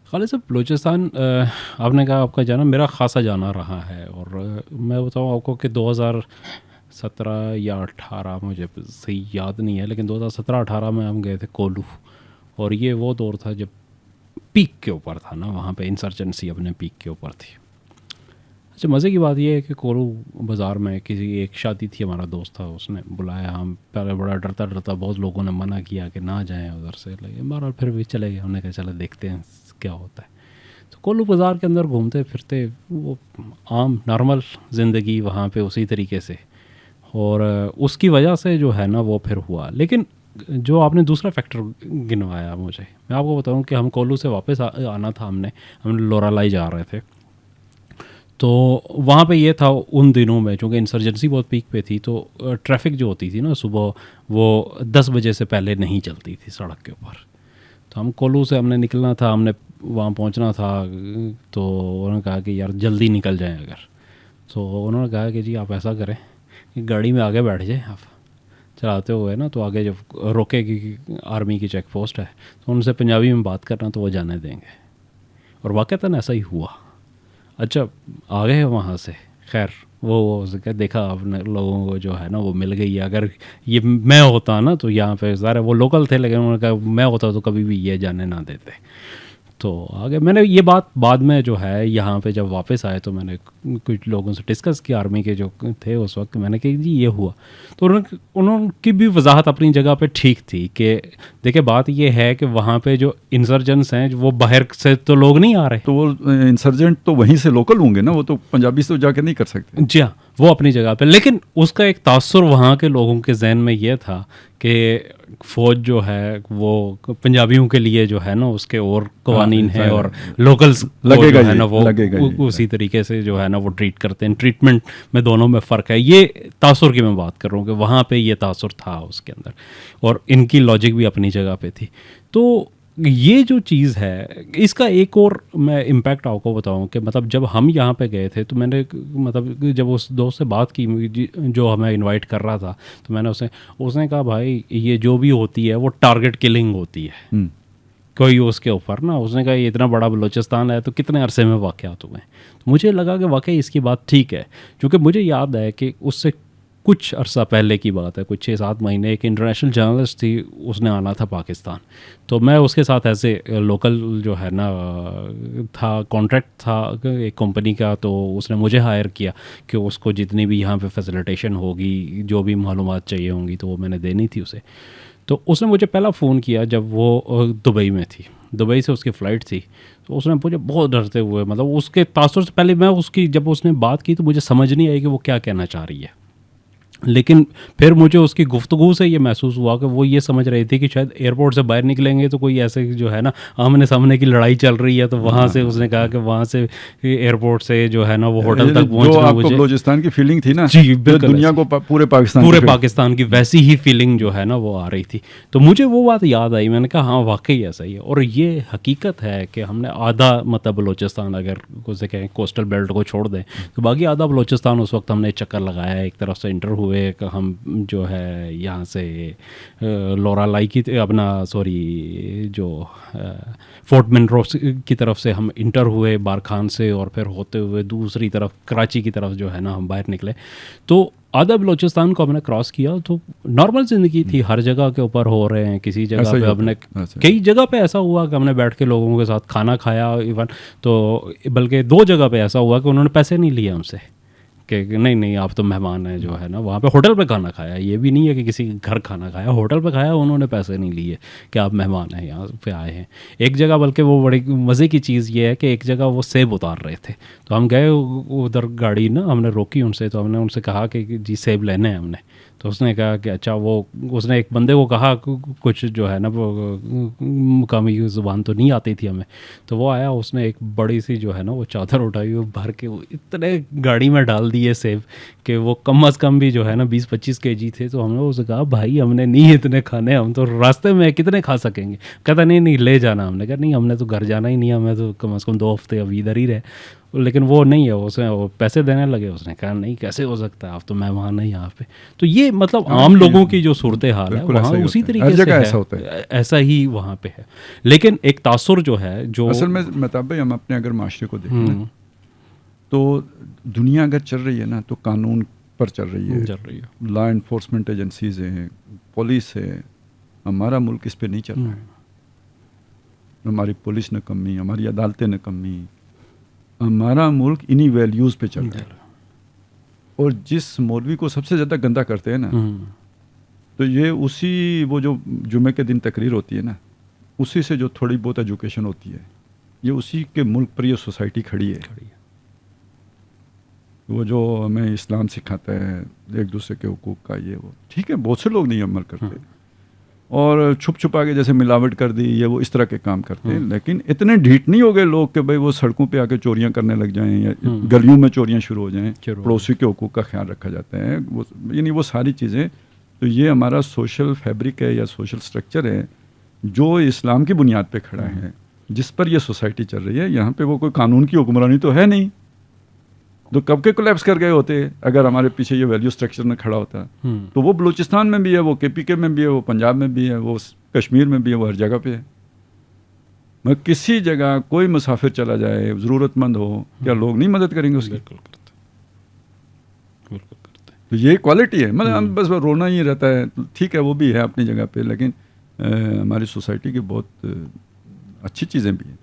खालिद साहब, बलूचिस्तान आपने कहा आपका जाना, मेरा ख़ासा जाना रहा है। और मैं बताऊँ आपको कि 2017 या 18, मुझे सही याद नहीं है, लेकिन 2017-18 में हम गए थे कोलू। और ये वो दौर था जब पीक के ऊपर था ना, वहाँ पे इंसर्जेंसी अपने पीक के ऊपर थी। अच्छा, मज़े की बात यह है कि कोलू बाज़ार में किसी एक शादी थी, हमारा दोस्त था, उसने बुलाया। हम पहले बड़ा डरता डरता, बहुत लोगों ने मना किया कि ना जाएं उधर से, लेकिन बहरहाल फिर भी चले गए। हमने कहा चलो देखते हैं क्या होता है। तो कोलू बाज़ार के अंदर घूमते फिरते, वो आम नॉर्मल ज़िंदगी वहाँ पे उसी तरीके से। और उसकी वजह से जो है ना वो फिर हुआ। लेकिन जो आपने दूसरा फैक्टर गिनवाया मुझे, मैं आपको बताऊं कि हम कोलू से वापस आना था। हम लोरालाई जा रहे थे। तो वहाँ पे ये था उन दिनों में, चूँकि इंसर्जेंसी बहुत पीक पे थी, तो ट्रैफिक जो होती थी ना सुबह, वो 10 बजे से पहले नहीं चलती थी सड़क के ऊपर। तो हम कोलू से हमने निकलना था, हमने वहाँ पहुँचना था। तो उन्होंने कहा कि यार जल्दी निकल जाएं अगर। तो उन्होंने कहा कि जी आप ऐसा करें कि गाड़ी में आगे बैठ जाए आप चलाते हुए ना, तो आगे जब रोकेगी आर्मी की चेक पोस्ट है तो उनसे पंजाबी में बात करना, तो वो जाने देंगे। और वाक़तन ऐसा ही हुआ। अच्छा, आ गए वहाँ से। खैर वो क्या देखा आपने, लोगों को जो है ना वो मिल गई। अगर ये मैं होता ना तो यहाँ पे सारे वो लोकल थे, लेकिन उन्होंने कहा मैं होता तो कभी भी ये जाने ना देते। तो आगे मैंने ये बात बाद में जो है यहाँ पे जब वापस आए तो मैंने कुछ लोगों से डिस्कस किया, आर्मी के जो थे उस वक्त। मैंने कहा जी ये हुआ। तो उन्होंने भी वजाहत अपनी जगह पे ठीक थी कि देखिए बात ये है कि वहाँ पे जो इंसर्जेंट्स हैं वो बाहर से तो लोग नहीं आ रहे। तो वो इंसर्जेंट तो वहीं से लोकल होंगे ना, वो तो पंजाबी से तो जाके नहीं कर सकते। जी हाँ, वो अपनी जगह पे। लेकिन उसका एक तासुर वहाँ के लोगों के जहन में ये था कि फ़ौज जो है वो पंजाबियों के लिए जो है ना उसके और कवानीन है, और लोकल्स को जो है ना वो उसी तरीके से जो है ना वो ट्रीट करते हैं। ट्रीटमेंट में दोनों में फ़र्क है। ये तासुर की मैं बात कर रहा हूँ कि वहाँ पे ये तासुर था उसके अंदर, और इनकी लॉजिक भी अपनी जगह पे थी। तो ये जो चीज़ है, इसका एक और मैं इम्पैक्ट आपको बताऊं कि मतलब जब हम यहाँ पे गए थे तो मैंने मतलब जब उस दोस्त से बात की जो हमें इनवाइट कर रहा था, तो मैंने उसने कहा भाई ये जो भी होती है वो टारगेट किलिंग होती है कोई उसके ऊपर ना। उसने कहा ये इतना बड़ा बलूचिस्तान है तो कितने अरसे में वाक़यात हुए। तो मुझे लगा कि वाकई इसकी बात ठीक है, क्योंकि मुझे याद है कि उससे कुछ अरसा पहले की बात है, कुछ 6-7 महीने, एक इंटरनेशनल जर्नलिस्ट थी, उसने आना था पाकिस्तान। तो मैं उसके साथ ऐसे लोकल जो है ना था, कॉन्ट्रैक्ट था एक कंपनी का। तो उसने मुझे हायर किया कि उसको जितनी भी यहाँ पे फैसिलिटेशन होगी, जो भी मालूमात चाहिए होंगी, तो वो मैंने देनी थी उसे। तो उसने मुझे पहला फ़ोन किया जब वो दुबई में थी। दुबई से उसकी फ़्लाइट थी। तो उसने मुझे बहुत डरते हुए, मतलब उसके तासुर से पहले मैं उसकी जब उसने बात की तो मुझे समझ नहीं आई कि वो क्या कहना चाह रही है। लेकिन फिर मुझे उसकी गुफ्तगू से ये महसूस हुआ कि वो ये समझ रही थी कि शायद एयरपोर्ट से बाहर निकलेंगे तो कोई ऐसे जो है ना आमने सामने की लड़ाई चल रही है। तो वहाँ से उसने कहा कि वहाँ से एयरपोर्ट से जो है ना वो होटल तक पहुँचना, मुझे बलूचिस्तान की फीलिंग थी ना, जी बिल्कुल, दुनिया को पूरे पाकिस्तान की वैसी ही फीलिंग जो है ना वो आ रही थी। तो मुझे वो बात याद आई। मैंने कहा हाँ वाकई ऐसा ही है। और ये हकीकत है कि हमने आधा मतलब बलूचिस्तान अगर उसे कहें कोस्टल बेल्ट को छोड़ दें तो बाकी आधा बलूचिस्तान उस वक्त हमने चक्कर लगाया। एक तरफ से इंटर हुए, हम जो है यहाँ से लोरालाई की अपना सॉरी जो फोर्ट मिनरोस की तरफ से हम इंटर हुए बारखान से, और फिर होते हुए दूसरी तरफ कराची की तरफ जो है ना हम बाहर निकले। तो आधा बलूचिस्तान को हमने क्रॉस किया। तो नॉर्मल ज़िंदगी थी, हर जगह के ऊपर हो रहे हैं। किसी जगह पे हमने कई जगह पे ऐसा हुआ कि हमने बैठ के लोगों के साथ खाना खाया इवन। तो बल्कि 2 जगह पे ऐसा हुआ कि उन्होंने पैसे नहीं लिए हमसे कि नहीं आप तो मेहमान हैं जो है ना। वहाँ पे होटल पे खाना खाया, ये भी नहीं है कि किसी घर खाना खाया, होटल पे खाया, उन्होंने पैसे नहीं लिए कि आप मेहमान हैं यहाँ पे आए हैं। एक जगह बल्कि वो बड़ी मज़े की चीज़ ये है कि एक जगह वो सेब उतार रहे थे। तो हम गए उधर, गाड़ी ना हमने रोकी उनसे। तो हमने उनसे कहा कि जी सेब लेने हैं हमने। तो उसने कहा कि अच्छा, वो उसने एक बंदे को कहा कुछ जो है ना वो मुकामी ज़ुबान तो नहीं आती थी हमें। तो वो आया, उसने एक बड़ी सी जो है ना वो चादर उठाई, वो भर के वो इतने गाड़ी में डाल दिए सेब कि वो कम अज़ कम भी जो है ना 20-25 kg थे। तो हमने उससे कहा भाई हमने नहीं इतने खाने, हम तो रास्ते में कितने खा सकेंगे। कहता नहीं ले जाना। हमने कहा नहीं हमने तो घर जाना ही नहीं, हमें तो कम अज़ कम 2 हफ्ते अभी इधर ही रहे। लेकिन वो नहीं है, उसने वो पैसे देने लगे, उसने कहा नहीं कैसे हो सकता है, अब तो मैं वहाँ नहीं यहाँ पे। तो ये मतलब आम लोगों की जो सूरत हाल है बिल्कुल ऐसा वहाँ ही उसी होता है। तरीके हर से जगह है, ऐसा होता है। ऐसा ही वहाँ पे है। लेकिन एक तासुर जो है जो असल में मेहताब भाई, हम अपने अगर माशरे को देखें ना, हम्म, तो दुनिया अगर चल रही है ना तो कानून पर चल रही है, चल रही है। लॉ इन्फोर्समेंट एजेंसीज हैं, पुलिस है। हमारा मुल्क इस पे नहीं चल रहा है। हमारी पुलिस ने कमी, हमारी अदालतें ने कमी, हमारा मुल्क इन्हीं वैल्यूज़ पे चल रहा है। और जिस मौलवी को सबसे ज़्यादा गंदा करते हैं ना, तो ये उसी वो जो जुमे के दिन तकरीर होती है ना, उसी से जो थोड़ी बहुत एजुकेशन होती है, ये उसी के मुल्क पर ये सोसाइटी खड़ी है। वो जो हमें इस्लाम सिखाता है एक दूसरे के हुकूक का, ये वो ठीक है, बहुत से लोग नहीं अमल करते और छुप छुपा के जैसे मिलावट कर दी, ये वो इस तरह के काम करते हैं। लेकिन इतने ढीठ नहीं हो गए लोग कि भाई वो सड़कों पे आके चोरियां करने लग जाएं या गलियों में चोरियां शुरू हो जाएं। पड़ोसी के हुकूक का ख्याल रखा जाता है, वो यानी वो सारी चीज़ें। तो ये हमारा सोशल फैब्रिक है या सोशल स्ट्रक्चर है जो इस्लाम की बुनियाद पे खड़ा है, जिस पर ये सोसाइटी चल रही है। यहाँ पे वो कोई कानून की हुक्मरानी तो है नहीं, तो कब के कोलैप्स कर गए होते अगर हमारे पीछे ये वैल्यू स्ट्रक्चर में खड़ा होता। तो वो बलूचिस्तान में भी है, वो KPK में भी है, वो पंजाब में भी है, वो कश्मीर में भी है, वो हर जगह पे है। मगर किसी जगह कोई मुसाफिर चला जाए, ज़रूरतमंद हो, क्या लोग नहीं मदद करेंगे उसकी? बिल्कुल करते। तो ये क्वालिटी है। मतलब हम बस रोना ही रहता है, ठीक है वो भी है अपनी जगह पे, लेकिन हमारी सोसाइटी की बहुत अच्छी चीज़ें भी हैं।